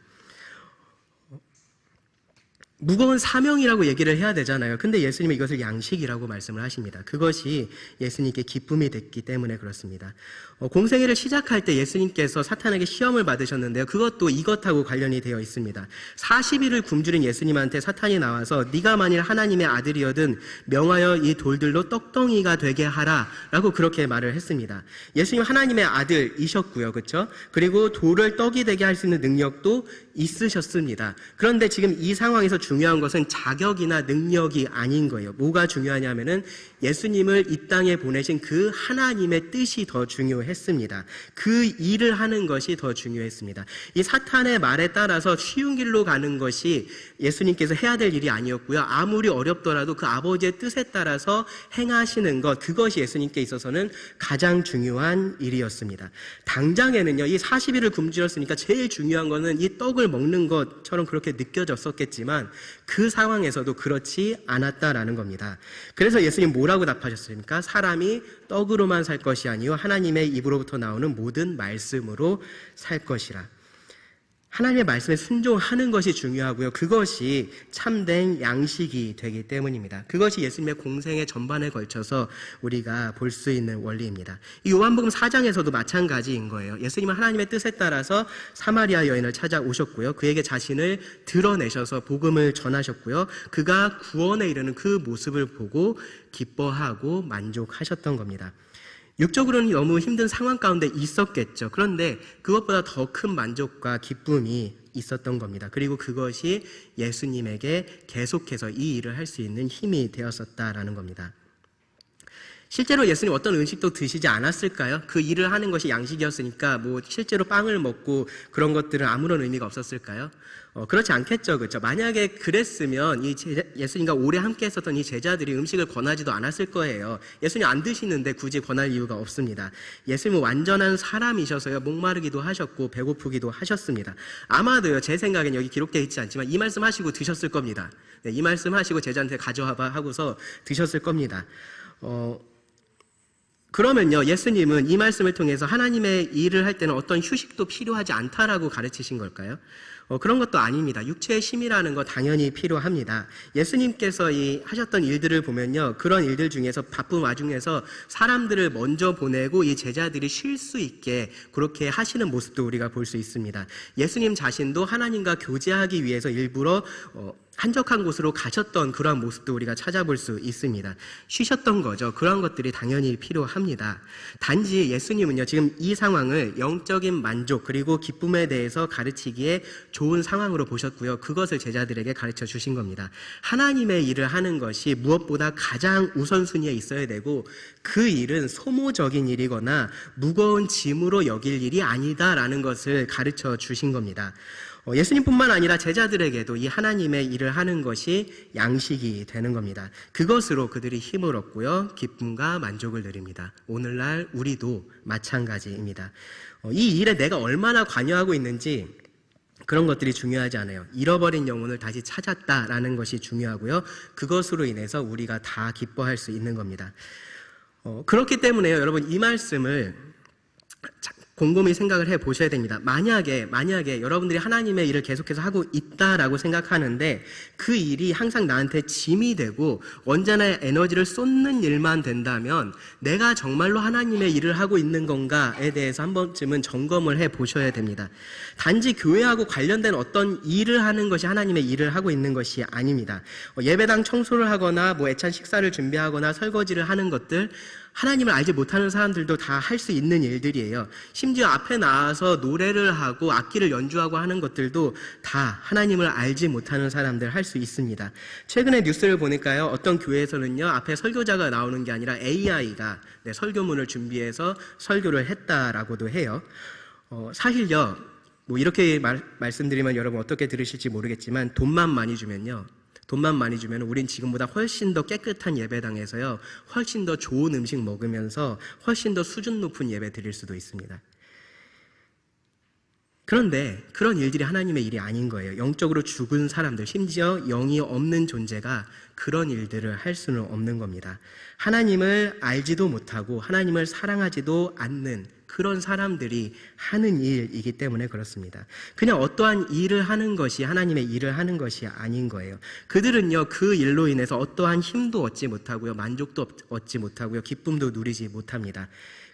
무거운 사명이라고 얘기를 해야 되잖아요. 근데 예수님은 이것을 양식이라고 말씀을 하십니다. 그것이 예수님께 기쁨이 됐기 때문에 그렇습니다. 공생애를 시작할 때 예수님께서 사탄에게 시험을 받으셨는데요, 그것도 이것하고 관련이 되어 있습니다. 40일을 굶주린 예수님한테 사탄이 나와서 네가 만일 하나님의 아들이어든 명하여 이 돌들로 떡덩이가 되게 하라 라고 그렇게 말을 했습니다. 예수님 하나님의 아들이셨고요, 그렇죠? 그리고 돌을 떡이 되게 할 수 있는 능력도 있으셨습니다. 그런데 지금 이 상황에서 중요한 것은 자격이나 능력이 아닌 거예요. 뭐가 중요하냐면은 예수님을 이 땅에 보내신 그 하나님의 뜻이 더 중요했습니다. 그 일을 하는 것이 더 중요했습니다. 이 사탄의 말에 따라서 쉬운 길로 가는 것이 예수님께서 해야 될 일이 아니었고요. 아무리 어렵더라도 그 아버지의 뜻에 따라서 행하시는 것, 그것이 예수님께 있어서는 가장 중요한 일이었습니다. 당장에는요, 이 40일을 굶주렸으니까 제일 중요한 거는 이 떡을 먹는 것처럼 그렇게 느껴졌었겠지만 그 상황에서도 그렇지 않았다라는 겁니다. 그래서 예수님 뭐라고 답하셨습니까? 사람이 떡으로만 살 것이 아니요 하나님의 입으로부터 나오는 모든 말씀으로 살 것이라. 하나님의 말씀에 순종하는 것이 중요하고요. 그것이 참된 양식이 되기 때문입니다. 그것이 예수님의 공생의 전반에 걸쳐서 우리가 볼 수 있는 원리입니다. 이 요한복음 4장에서도 마찬가지인 거예요. 예수님은 하나님의 뜻에 따라서 사마리아 여인을 찾아오셨고요. 그에게 자신을 드러내셔서 복음을 전하셨고요. 그가 구원에 이르는 그 모습을 보고 기뻐하고 만족하셨던 겁니다. 육적으로는 너무 힘든 상황 가운데 있었겠죠. 그런데 그것보다 더 큰 만족과 기쁨이 있었던 겁니다. 그리고 그것이 예수님에게 계속해서 이 일을 할 수 있는 힘이 되었었다라는 겁니다. 실제로 예수님 어떤 음식도 드시지 않았을까요? 그 일을 하는 것이 양식이었으니까 뭐 실제로 빵을 먹고 그런 것들은 아무런 의미가 없었을까요? 그렇지 않겠죠. 그렇죠? 만약에 그랬으면 예수님과 오래 함께 했었던 이 제자들이 음식을 권하지도 않았을 거예요. 예수님 안 드시는데 굳이 권할 이유가 없습니다. 예수님은 완전한 사람이셔서요. 목마르기도 하셨고 배고프기도 하셨습니다. 아마도요, 제 생각엔 여기 기록되어 있지 않지만 이 말씀 하시고 드셨을 겁니다. 네, 이 말씀 하시고 제자한테 가져와봐 하고서 드셨을 겁니다. 그러면요, 예수님은 이 말씀을 통해서 하나님의 일을 할 때는 어떤 휴식도 필요하지 않다라고 가르치신 걸까요? 그런 것도 아닙니다. 육체의 쉼이라는 거 당연히 필요합니다. 예수님께서 하셨던 일들을 보면요, 그런 일들 중에서 바쁜 와중에서 사람들을 먼저 보내고 이 제자들이 쉴 수 있게 그렇게 하시는 모습도 우리가 볼 수 있습니다. 예수님 자신도 하나님과 교제하기 위해서 일부러 한적한 곳으로 가셨던 그러한 모습도 우리가 찾아볼 수 있습니다. 쉬셨던 거죠. 그런 것들이 당연히 필요합니다. 단지 예수님은요, 지금 이 상황을 영적인 만족 그리고 기쁨에 대해서 가르치기에 좋은 상황으로 보셨고요. 그것을 제자들에게 가르쳐 주신 겁니다. 하나님의 일을 하는 것이 무엇보다 가장 우선순위에 있어야 되고 그 일은 소모적인 일이거나 무거운 짐으로 여길 일이 아니다라는 것을 가르쳐 주신 겁니다. 예수님뿐만 아니라 제자들에게도 이 하나님의 일을 하는 것이 양식이 되는 겁니다. 그것으로 그들이 힘을 얻고요, 기쁨과 만족을 누립니다. 오늘날 우리도 마찬가지입니다. 이 일에 내가 얼마나 관여하고 있는지 그런 것들이 중요하지 않아요. 잃어버린 영혼을 다시 찾았다라는 것이 중요하고요, 그것으로 인해서 우리가 다 기뻐할 수 있는 겁니다. 그렇기 때문에요, 여러분, 이 말씀을 곰곰이 생각을 해보셔야 됩니다. 만약에 여러분들이 하나님의 일을 계속해서 하고 있다라고 생각하는데 그 일이 항상 나한테 짐이 되고 언제나 에너지를 쏟는 일만 된다면 내가 정말로 하나님의 일을 하고 있는 건가에 대해서 한 번쯤은 점검을 해보셔야 됩니다. 단지 교회하고 관련된 어떤 일을 하는 것이 하나님의 일을 하고 있는 것이 아닙니다. 예배당 청소를 하거나 애찬 식사를 준비하거나 설거지를 하는 것들, 하나님을 알지 못하는 사람들도 다 할 수 있는 일들이에요. 심지어 앞에 나와서 노래를 하고 악기를 연주하고 하는 것들도 다 하나님을 알지 못하는 사람들 할 수 있습니다. 최근에 뉴스를 보니까요, 어떤 교회에서는요, 앞에 설교자가 나오는 게 아니라 AI가 설교문을 준비해서 설교를 했다라고도 해요. 사실요, 이렇게 말씀드리면 여러분 어떻게 들으실지 모르겠지만 돈만 많이 주면 우린 지금보다 훨씬 더 깨끗한 예배당에서요, 훨씬 더 좋은 음식 먹으면서 훨씬 더 수준 높은 예배 드릴 수도 있습니다. 그런데 그런 일들이 하나님의 일이 아닌 거예요. 영적으로 죽은 사람들, 심지어 영이 없는 존재가 그런 일들을 할 수는 없는 겁니다. 하나님을 알지도 못하고 하나님을 사랑하지도 않는 그런 사람들이 하는 일이기 때문에 그렇습니다. 그냥 어떠한 일을 하는 것이 하나님의 일을 하는 것이 아닌 거예요. 그들은요, 그 일로 인해서 어떠한 힘도 얻지 못하고요, 만족도 얻지 못하고요, 기쁨도 누리지 못합니다.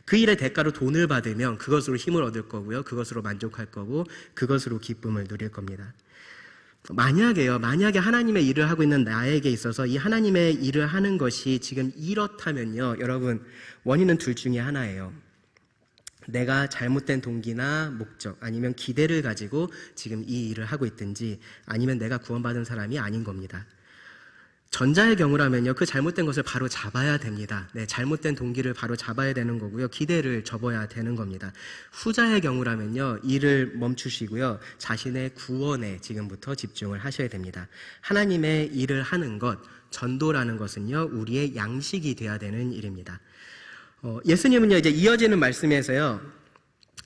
그 일의 대가로 돈을 받으면 그것으로 힘을 얻을 거고요, 그것으로 만족할 거고, 그것으로 기쁨을 누릴 겁니다. 만약에 하나님의 일을 하고 있는 나에게 있어서 이 하나님의 일을 하는 것이 지금 이렇다면요, 여러분, 원인은 둘 중에 하나예요. 내가 잘못된 동기나 목적 아니면 기대를 가지고 지금 이 일을 하고 있든지 아니면 내가 구원받은 사람이 아닌 겁니다. 전자의 경우라면요, 그 잘못된 것을 바로 잡아야 됩니다. 네, 잘못된 동기를 바로 잡아야 되는 거고요, 기대를 접어야 되는 겁니다. 후자의 경우라면요, 일을 멈추시고요, 자신의 구원에 지금부터 집중을 하셔야 됩니다. 하나님의 일을 하는 것, 전도라는 것은요, 우리의 양식이 돼야 되는 일입니다. 예수님은요, 이제 이어지는 말씀에서요,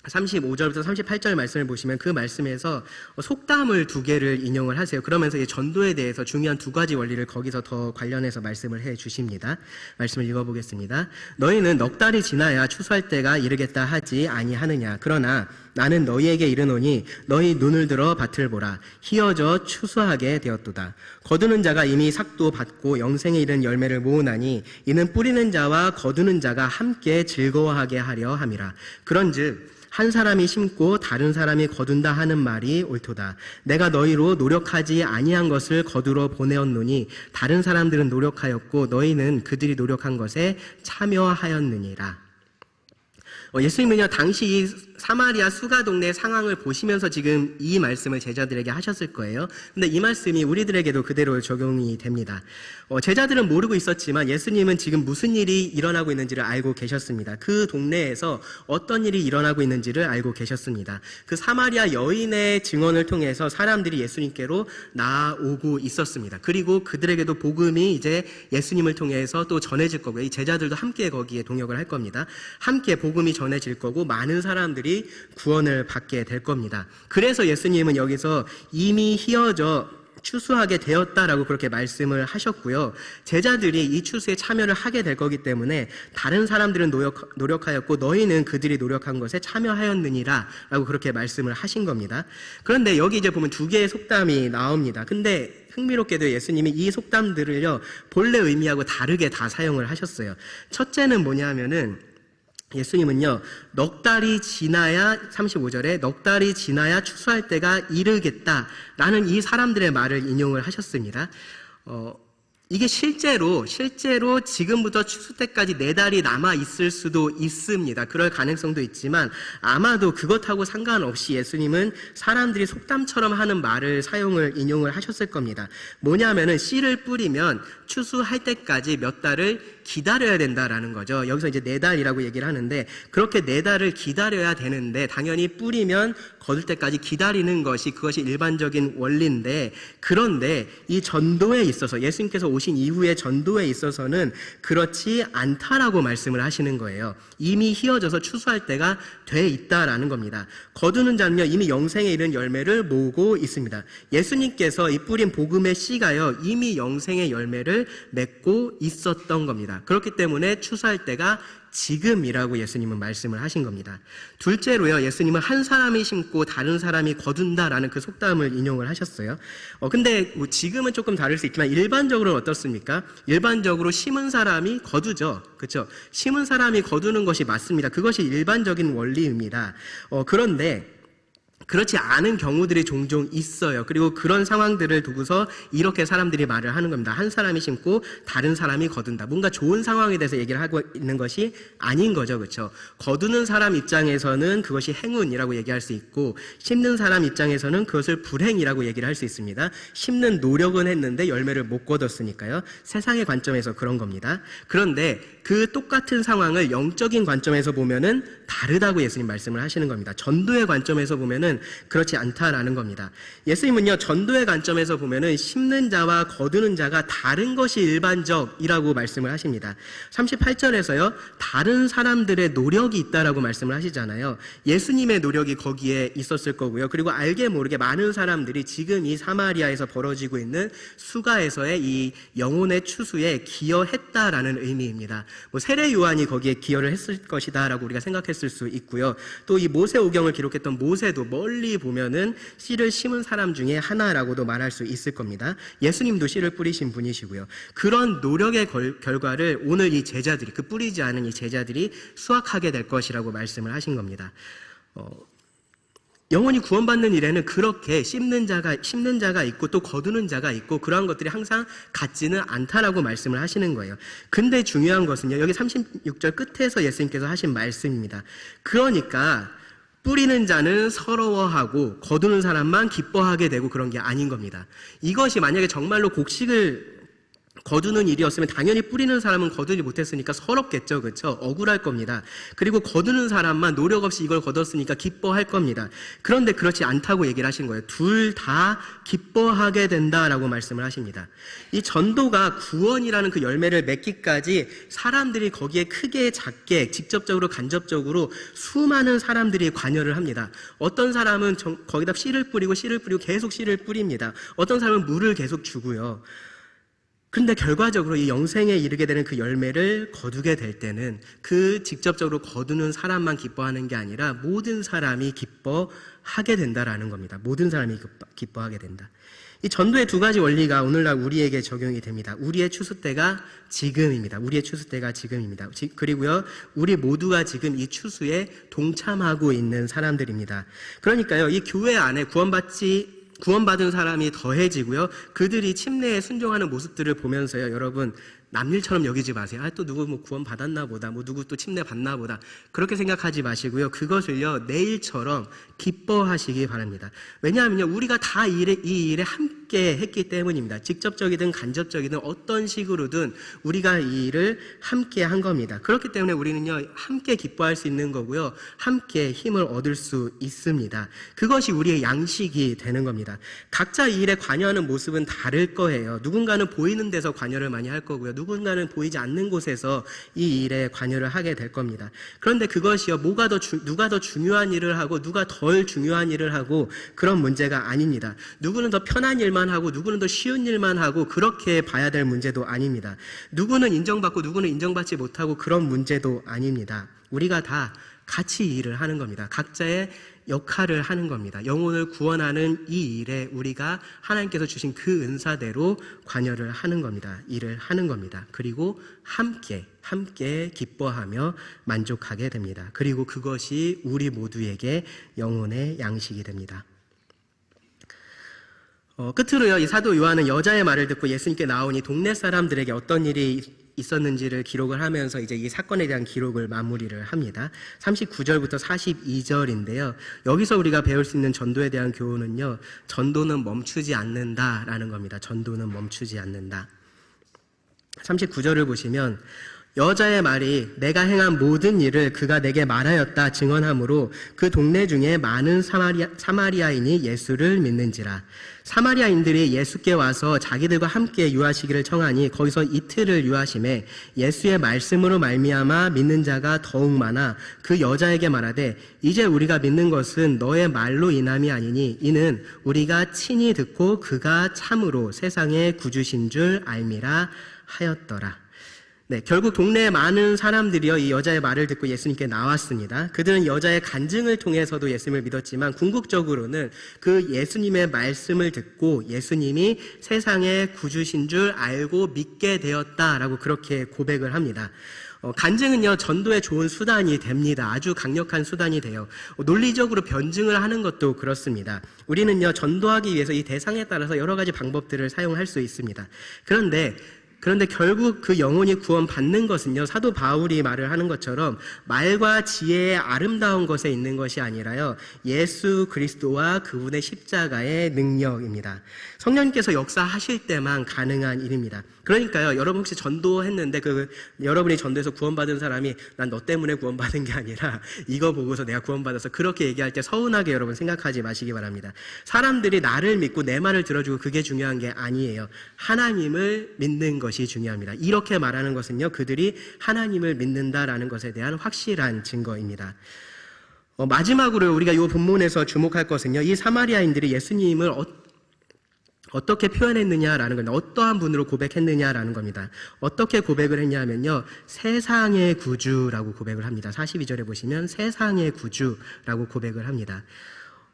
35절부터 38절 말씀을 보시면 그 말씀에서 속담을 2개를 인용을 하세요. 그러면서 이 전도에 대해서 중요한 2가지 원리를 거기서 더 관련해서 말씀을 해 주십니다. 말씀을 읽어보겠습니다. 너희는 넉 달이 지나야 추수할 때가 이르겠다 하지 아니하느냐. 그러나 나는 너희에게 이르노니 너희 눈을 들어 밭을 보라. 희어져 추수하게 되었도다. 거두는 자가 이미 삭도 받고 영생에 이른 열매를 모으나니 이는 뿌리는 자와 거두는 자가 함께 즐거워하게 하려 함이라. 그런즉 한 사람이 심고 다른 사람이 거둔다 하는 말이 옳도다. 내가 너희로 노력하지 아니한 것을 거두러 보내었노니 다른 사람들은 노력하였고 너희는 그들이 노력한 것에 참여하였느니라. 예수님은요, 당시 이 사마리아 수가 동네 상황을 보시면서 지금 이 말씀을 제자들에게 하셨을 거예요. 근데 이 말씀이 우리들에게도 그대로 적용이 됩니다. 제자들은 모르고 있었지만 예수님은 지금 무슨 일이 일어나고 있는지를 알고 계셨습니다. 그 동네에서 어떤 일이 일어나고 있는지를 알고 계셨습니다. 그 사마리아 여인의 증언을 통해서 사람들이 예수님께로 나오고 있었습니다. 그리고 그들에게도 복음이 이제 예수님을 통해서 또 전해질 거고요. 이 제자들도 함께 거기에 동역을 할 겁니다. 함께 복음이 전해질 거고 많은 사람들이 구원을 받게 될 겁니다. 그래서 예수님은 여기서 이미 희어져 추수하게 되었다라고 그렇게 말씀을 하셨고요. 제자들이 이 추수에 참여를 하게 될 거기 때문에 다른 사람들은 노력하였고 너희는 그들이 노력한 것에 참여하였느니라 라고 그렇게 말씀을 하신 겁니다. 그런데 여기 이제 보면 2개의 속담이 나옵니다. 근데 흥미롭게도 예수님이 이 속담들을요, 본래 의미하고 다르게 다 사용을 하셨어요. 첫째는 뭐냐면은 예수님은요, 넉 달이 지나야, 35절에 넉 달이 지나야 추수할 때가 이르겠다라는 이 사람들의 말을 인용을 하셨습니다. 이게 실제로 지금부터 추수 때까지 4달이 남아 있을 수도 있습니다. 그럴 가능성도 있지만 아마도 그것하고 상관없이 예수님은 사람들이 속담처럼 하는 말을 인용을 하셨을 겁니다. 뭐냐면은 씨를 뿌리면 추수할 때까지 몇 달을 기다려야 된다라는 거죠. 여기서 이제 4달이라고 얘기를 하는데 그렇게 4달을 기다려야 되는데 당연히 뿌리면 거둘 때까지 기다리는 그것이 일반적인 원리인데, 그런데 이 전도에 있어서 예수님께서 오신 이후의 전도에 있어서는 그렇지 않다라고 말씀을 하시는 거예요. 이미 희어져서 추수할 때가 돼 있다라는 겁니다. 거두는 자는요, 이미 영생에 이른 열매를 모으고 있습니다. 예수님께서 이 뿌린 복음의 씨가요, 이미 영생의 열매를 맺고 있었던 겁니다. 그렇기 때문에 추수할 때가 지금이라고 예수님은 말씀을 하신 겁니다. 둘째로요, 예수님은 한 사람이 심고 다른 사람이 거둔다라는 그 속담을 인용을 하셨어요. 근데 뭐 지금은 조금 다를 수 있지만 일반적으로는 어떻습니까? 일반적으로 심은 사람이 거두죠. 그렇죠? 심은 사람이 거두는 것이 맞습니다. 그것이 일반적인 원리입니다. 그런데 그렇지 않은 경우들이 종종 있어요. 그리고 그런 상황들을 두고서 이렇게 사람들이 말을 하는 겁니다. 한 사람이 심고 다른 사람이 거둔다. 뭔가 좋은 상황에 대해서 얘기를 하고 있는 것이 아닌 거죠. 그렇죠? 거두는 사람 입장에서는 그것이 행운이라고 얘기할 수 있고, 심는 사람 입장에서는 그것을 불행이라고 얘기를 할 수 있습니다. 심는 노력은 했는데 열매를 못 거뒀으니까요. 세상의 관점에서 그런 겁니다. 그런데 그 똑같은 상황을 영적인 관점에서 보면은 다르다고 예수님 말씀을 하시는 겁니다. 전도의 관점에서 보면은 그렇지 않다라는 겁니다. 예수님은요, 전도의 관점에서 보면은 심는 자와 거두는 자가 다른 것이 일반적이라고 말씀을 하십니다. 38절에서요, 다른 사람들의 노력이 있다라고 말씀을 하시잖아요. 예수님의 노력이 거기에 있었을 거고요. 그리고 알게 모르게 많은 사람들이 지금 이 사마리아에서 벌어지고 있는 수가에서의 이 영혼의 추수에 기여했다라는 의미입니다. 뭐 세례 요한이 거기에 기여를 했을 것이다라고 우리가 생각했을 수 있고요. 또 이 모세오경을 기록했던 모세도 멀리 보면은 씨를 심은 사람 중에 하나라고도 말할 수 있을 겁니다. 예수님도 씨를 뿌리신 분이시고요. 그런 노력의 결과를 오늘 이 제자들이, 그 뿌리지 않은 이 제자들이 수확하게 될 것이라고 말씀을 하신 겁니다. 영원히 구원받는 일에는 그렇게 심는 자가 있고 또 거두는 자가 있고 그러한 것들이 항상 같지는 않다라고 말씀을 하시는 거예요. 근데 중요한 것은요, 여기 36절 끝에서 예수님께서 하신 말씀입니다. 그러니까 뿌리는 자는 서러워하고 거두는 사람만 기뻐하게 되고 그런 게 아닌 겁니다. 이것이 만약에 정말로 곡식을 거두는 일이었으면 당연히 뿌리는 사람은 거두지 못했으니까 서럽겠죠. 그렇죠? 억울할 겁니다. 그리고 거두는 사람만 노력 없이 이걸 거뒀으니까 기뻐할 겁니다. 그런데 그렇지 않다고 얘기를 하신 거예요. 둘 다 기뻐하게 된다라고 말씀을 하십니다. 이 전도가 구원이라는 그 열매를 맺기까지 사람들이 거기에 크게 작게 직접적으로 간접적으로 수많은 사람들이 관여를 합니다. 어떤 사람은 거기다 씨를 뿌리고 계속 씨를 뿌립니다. 어떤 사람은 물을 계속 주고요. 근데 결과적으로 이 영생에 이르게 되는 그 열매를 거두게 될 때는 그 직접적으로 거두는 사람만 기뻐하는 게 아니라 모든 사람이 기뻐하게 된다라는 겁니다. 모든 사람이 기뻐하게 된다. 이 전도의 두 가지 원리가 오늘날 우리에게 적용이 됩니다. 우리의 추수 때가 지금입니다. 우리의 추수 때가 지금입니다. 그리고요, 우리 모두가 지금 이 추수에 동참하고 있는 사람들입니다. 그러니까요, 이 교회 안에 구원받은 사람이 더해지고요, 그들이 침례에 순종하는 모습들을 보면서요, 여러분 남일처럼 여기지 마세요. 또 누구 구원 받았나 보다, 누구 또 침례 받나 보다, 그렇게 생각하지 마시고요, 그것을요 내일처럼 기뻐하시기 바랍니다. 왜냐하면요, 우리가 다 이 일에 함께 했기 때문입니다. 직접적이든 간접적이든 어떤 식으로든 우리가 이 일을 함께 한 겁니다. 그렇기 때문에 우리는요 함께 기뻐할 수 있는 거고요, 함께 힘을 얻을 수 있습니다. 그것이 우리의 양식이 되는 겁니다. 각자 이 일에 관여하는 모습은 다를 거예요. 누군가는 보이는 데서 관여를 많이 할 거고요, 누군가는 보이지 않는 곳에서 이 일에 관여를 하게 될 겁니다. 그런데 그것이요, 누가 더 중요한 일을 하고 누가 덜 중요한 일을 하고 그런 문제가 아닙니다. 누구는 더 편한 일만 하고 누구는 더 쉬운 일만 하고 그렇게 봐야 될 문제도 아닙니다. 누구는 인정받고 누구는 인정받지 못하고 그런 문제도 아닙니다. 우리가 다 같이 이 일을 하는 겁니다. 각자의 역할을 하는 겁니다. 영혼을 구원하는 이 일에 우리가 하나님께서 주신 그 은사대로 관여를 하는 겁니다. 일을 하는 겁니다. 그리고 함께 기뻐하며 만족하게 됩니다. 그리고 그것이 우리 모두에게 영혼의 양식이 됩니다. 끝으로요, 이 사도 요한은 여자의 말을 듣고 예수님께 나오니 동네 사람들에게 어떤 일이 있었는지를 기록을 하면서 이제 이 사건에 대한 기록을 마무리를 합니다. 39절부터 42절인데요. 여기서 우리가 배울 수 있는 전도에 대한 교훈은요, 전도는 멈추지 않는다라는 겁니다. 전도는 멈추지 않는다. 39절을 보시면 여자의 말이 내가 행한 모든 일을 그가 내게 말하였다 증언하므로 그 동네 중에 많은 사마리아인이 예수를 믿는지라. 사마리아인들이 예수께 와서 자기들과 함께 유하시기를 청하니 거기서 이틀을 유하심에 예수의 말씀으로 말미암아 믿는 자가 더욱 많아 그 여자에게 말하되 이제 우리가 믿는 것은 너의 말로 인함이 아니니 이는 우리가 친히 듣고 그가 참으로 세상의 구주신 줄 알미라 하였더라. 네, 결국 동네에 많은 사람들이요, 이 여자의 말을 듣고 예수님께 나왔습니다. 그들은 여자의 간증을 통해서도 예수님을 믿었지만 궁극적으로는 그 예수님의 말씀을 듣고 예수님이 세상의 구주신 줄 알고 믿게 되었다라고 그렇게 고백을 합니다. 간증은요, 전도의 좋은 수단이 됩니다. 아주 강력한 수단이 돼요. 논리적으로 변증을 하는 것도 그렇습니다. 우리는요, 전도하기 위해서 이 대상에 따라서 여러 가지 방법들을 사용할 수 있습니다. 그런데 결국 그 영혼이 구원받는 것은요, 사도 바울이 말을 하는 것처럼 말과 지혜의 아름다운 것에 있는 것이 아니라요, 예수 그리스도와 그분의 십자가의 능력입니다. 성령님께서 역사하실 때만 가능한 일입니다. 그러니까요, 여러분 혹시 전도했는데 여러분이 전도해서 구원받은 사람이 난 너 때문에 구원받은 게 아니라 이거 보고서 내가 구원받아서 그렇게 얘기할 때 서운하게 여러분 생각하지 마시기 바랍니다. 사람들이 나를 믿고 내 말을 들어주고 그게 중요한 게 아니에요. 하나님을 믿는 것이 중요합니다. 이렇게 말하는 것은요, 그들이 하나님을 믿는다라는 것에 대한 확실한 증거입니다. 마지막으로 우리가 이 본문에서 주목할 것은요, 이 사마리아인들이 예수님을 어떻게 표현했느냐라는 겁니다. 어떠한 분으로 고백했느냐라는 겁니다. 어떻게 고백을 했냐면요, 세상의 구주라고 고백을 합니다. 42절에 보시면 세상의 구주라고 고백을 합니다.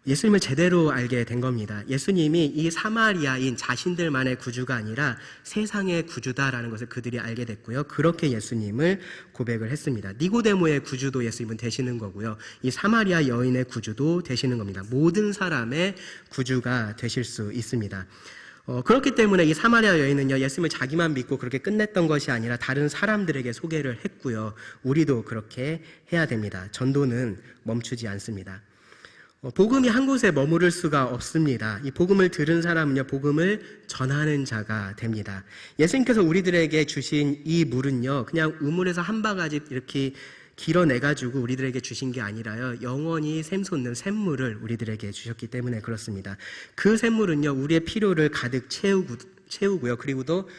예수님을 제대로 알게 된 겁니다. 예수님이 이 사마리아인 자신들만의 구주가 아니라 세상의 구주다라는 것을 그들이 알게 됐고요. 그렇게 예수님을 고백을 했습니다. 니고데모의 구주도 예수님은 되시는 거고요. 이 사마리아 여인의 구주도 되시는 겁니다. 모든 사람의 구주가 되실 수 있습니다. 그렇기 때문에 이 사마리아 여인은요, 예수님을 자기만 믿고 그렇게 끝냈던 것이 아니라 다른 사람들에게 소개를 했고요. 우리도 그렇게 해야 됩니다. 전도는 멈추지 않습니다. 복음이 한 곳에 머무를 수가 없습니다. 이 복음을 들은 사람은요, 복음을 전하는 자가 됩니다. 예수님께서 우리들에게 주신 이 물은요, 그냥 우물에서 한 바가지 이렇게 길어내가지고 우리들에게 주신 게 아니라요, 영원히 샘솟는 샘물을 우리들에게 주셨기 때문에 그렇습니다. 그 샘물은요, 우리의 필요를 가득 채우고요, 그리고 또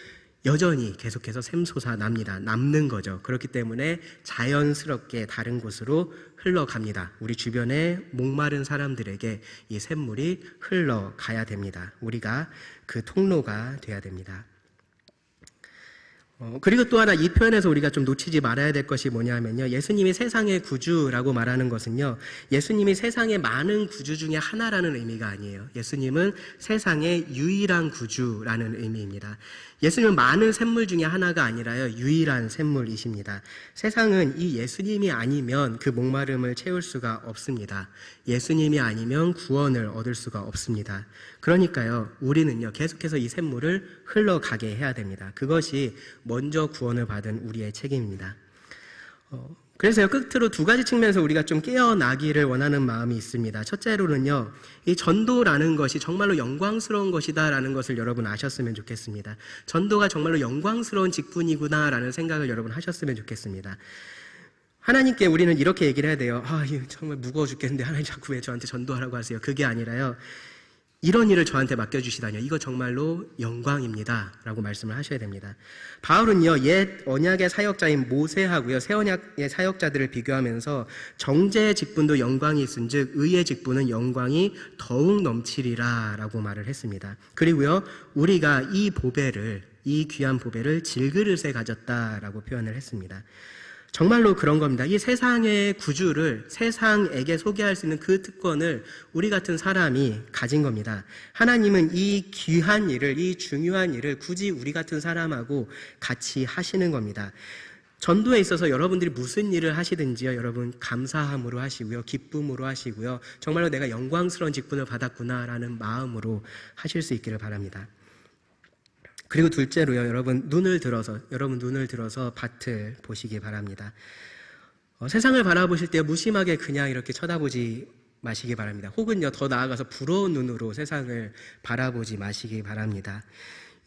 여전히 계속해서 샘솟아 납니다. 남는 거죠. 그렇기 때문에 자연스럽게 다른 곳으로 흘러갑니다. 우리 주변에 목마른 사람들에게 이 샘물이 흘러가야 됩니다. 우리가 그 통로가 돼야 됩니다. 그리고 또 하나 이 표현에서 우리가 좀 놓치지 말아야 될 것이 뭐냐면요, 예수님이 세상의 구주라고 말하는 것은요, 예수님이 세상의 많은 구주 중에 하나라는 의미가 아니에요. 예수님은 세상의 유일한 구주라는 의미입니다. 예수님은 많은 샘물 중에 하나가 아니라요, 유일한 샘물이십니다. 세상은 이 예수님이 아니면 그 목마름을 채울 수가 없습니다. 예수님이 아니면 구원을 얻을 수가 없습니다. 그러니까요, 우리는요, 계속해서 이 샘물을 흘러가게 해야 됩니다. 그것이 먼저 구원을 받은 우리의 책임입니다. 그래서요, 끝으로 두 가지 측면에서 우리가 좀 깨어나기를 원하는 마음이 있습니다. 첫째로는요, 이 전도라는 것이 정말로 영광스러운 것이다라는 것을 여러분 아셨으면 좋겠습니다. 전도가 정말로 영광스러운 직분이구나라는 생각을 여러분 하셨으면 좋겠습니다. 하나님께 우리는 이렇게 얘기를 해야 돼요. 이거 정말 무거워 죽겠는데 하나님 자꾸 왜 저한테 전도하라고 하세요? 그게 아니라요, 이런 일을 저한테 맡겨주시다니요, 이거 정말로 영광입니다 라고 말씀을 하셔야 됩니다. 바울은요, 옛 언약의 사역자인 모세하고요, 새 언약의 사역자들을 비교하면서 정죄의 직분도 영광이 있은 즉 의의 직분은 영광이 더욱 넘치리라 라고 말을 했습니다. 그리고요, 우리가 이 귀한 보배를 질그릇에 가졌다라고 표현을 했습니다. 정말로 그런 겁니다. 이 세상의 구주를 세상에게 소개할 수 있는 그 특권을 우리 같은 사람이 가진 겁니다. 하나님은 이 귀한 일을, 이 중요한 일을 굳이 우리 같은 사람하고 같이 하시는 겁니다. 전도에 있어서 여러분들이 무슨 일을 하시든지요, 여러분 감사함으로 하시고요, 기쁨으로 하시고요, 정말로 내가 영광스러운 직분을 받았구나라는 마음으로 하실 수 있기를 바랍니다. 그리고 둘째로요, 여러분 눈을 들어서 밭을 보시기 바랍니다. 세상을 바라보실 때 무심하게 그냥 이렇게 쳐다보지 마시기 바랍니다. 혹은요, 더 나아가서 부러운 눈으로 세상을 바라보지 마시기 바랍니다.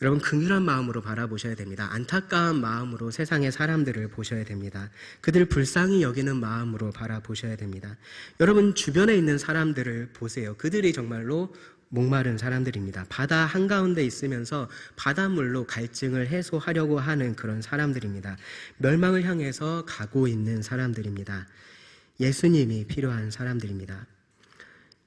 여러분 긍휼한 마음으로 바라보셔야 됩니다. 안타까운 마음으로 세상의 사람들을 보셔야 됩니다. 그들을 불쌍히 여기는 마음으로 바라보셔야 됩니다. 여러분 주변에 있는 사람들을 보세요. 그들이 정말로 목마른 사람들입니다. 바다 한가운데 있으면서 바닷물로 갈증을 해소하려고 하는 그런 사람들입니다. 멸망을 향해서 가고 있는 사람들입니다. 예수님이 필요한 사람들입니다.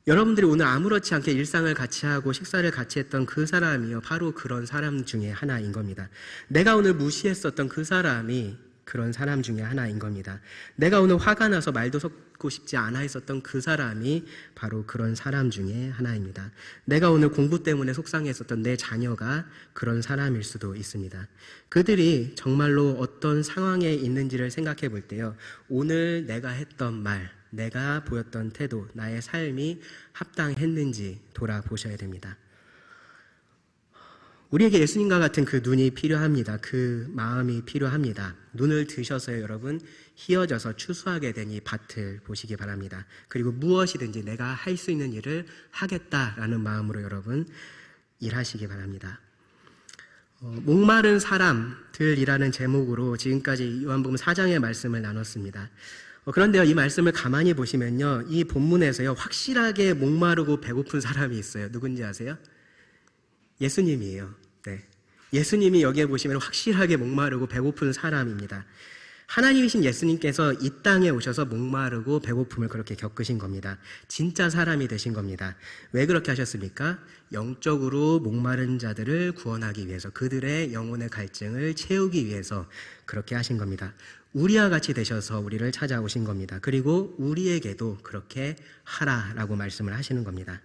여러분들이 오늘 아무렇지 않게 일상을 같이 하고 식사를 같이 했던 그 사람이요, 바로 그런 사람 중에 하나인 겁니다. 내가 오늘 무시했었던 그 사람이 그런 사람 중에 하나인 겁니다. 내가 오늘 화가 나서 말도 섞고 싶지 않아 했었던 그 사람이 바로 그런 사람 중에 하나입니다. 내가 오늘 공부 때문에 속상했었던 내 자녀가 그런 사람일 수도 있습니다. 그들이 정말로 어떤 상황에 있는지를 생각해 볼 때요, 오늘 내가 했던 말, 내가 보였던 태도, 나의 삶이 합당했는지 돌아보셔야 됩니다. 우리에게 예수님과 같은 그 눈이 필요합니다. 그 마음이 필요합니다. 눈을 드셔서 여러분 휘어져서 추수하게 된 이 밭을 보시기 바랍니다. 그리고 무엇이든지 내가 할 수 있는 일을 하겠다라는 마음으로 여러분 일하시기 바랍니다. 목마른 사람들이라는 제목으로 지금까지 요한복음 4장의 말씀을 나눴습니다. 그런데요, 이 말씀을 가만히 보시면요, 이 본문에서요, 확실하게 목마르고 배고픈 사람이 있어요. 누군지 아세요? 예수님이에요. 네. 예수님이 여기에 보시면 확실하게 목마르고 배고픈 사람입니다. 하나님이신 예수님께서 이 땅에 오셔서 목마르고 배고픔을 그렇게 겪으신 겁니다. 진짜 사람이 되신 겁니다. 왜 그렇게 하셨습니까? 영적으로 목마른 자들을 구원하기 위해서, 그들의 영혼의 갈증을 채우기 위해서 그렇게 하신 겁니다. 우리와 같이 되셔서 우리를 찾아오신 겁니다. 그리고 우리에게도 그렇게 하라라고 말씀을 하시는 겁니다.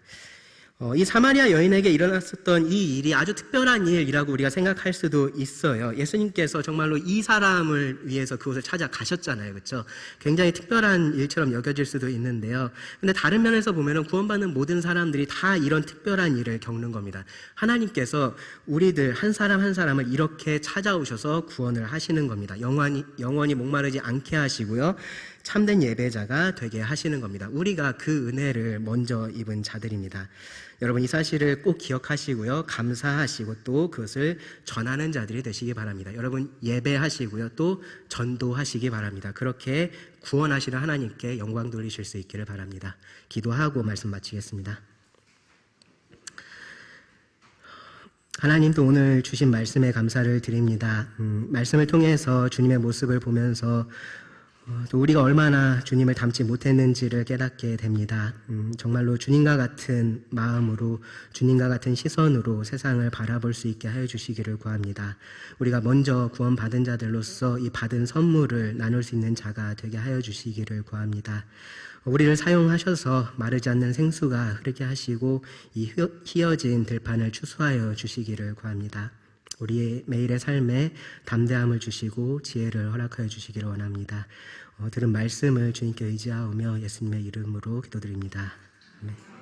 이 사마리아 여인에게 일어났었던 이 일이 아주 특별한 일이라고 우리가 생각할 수도 있어요. 예수님께서 정말로 이 사람을 위해서 그곳을 찾아가셨잖아요. 그렇죠? 굉장히 특별한 일처럼 여겨질 수도 있는데요. 근데 다른 면에서 보면 구원받는 모든 사람들이 다 이런 특별한 일을 겪는 겁니다. 하나님께서 우리들 한 사람 한 사람을 이렇게 찾아오셔서 구원을 하시는 겁니다. 영원히 목마르지 않게 하시고요. 참된 예배자가 되게 하시는 겁니다. 우리가 그 은혜를 먼저 입은 자들입니다. 여러분 이 사실을 꼭 기억하시고요. 감사하시고 또 그것을 전하는 자들이 되시기 바랍니다. 여러분 예배하시고요. 또 전도하시기 바랍니다. 그렇게 구원하시는 하나님께 영광 돌리실 수 있기를 바랍니다. 기도하고 말씀 마치겠습니다. 하나님 또 오늘 주신 말씀에 감사를 드립니다. 말씀을 통해서 주님의 모습을 보면서 또 우리가 얼마나 주님을 닮지 못했는지를 깨닫게 됩니다. 정말로 주님과 같은 마음으로, 주님과 같은 시선으로 세상을 바라볼 수 있게 하여 주시기를 구합니다. 우리가 먼저 구원받은 자들로서 이 받은 선물을 나눌 수 있는 자가 되게 하여 주시기를 구합니다. 우리를 사용하셔서 마르지 않는 생수가 흐르게 하시고 이 희어진 들판을 추수하여 주시기를 구합니다. 우리의 매일의 삶에 담대함을 주시고 지혜를 허락하여 주시기를 원합니다. 들은 말씀을 주님께 의지하오며 예수님의 이름으로 기도드립니다. 아멘.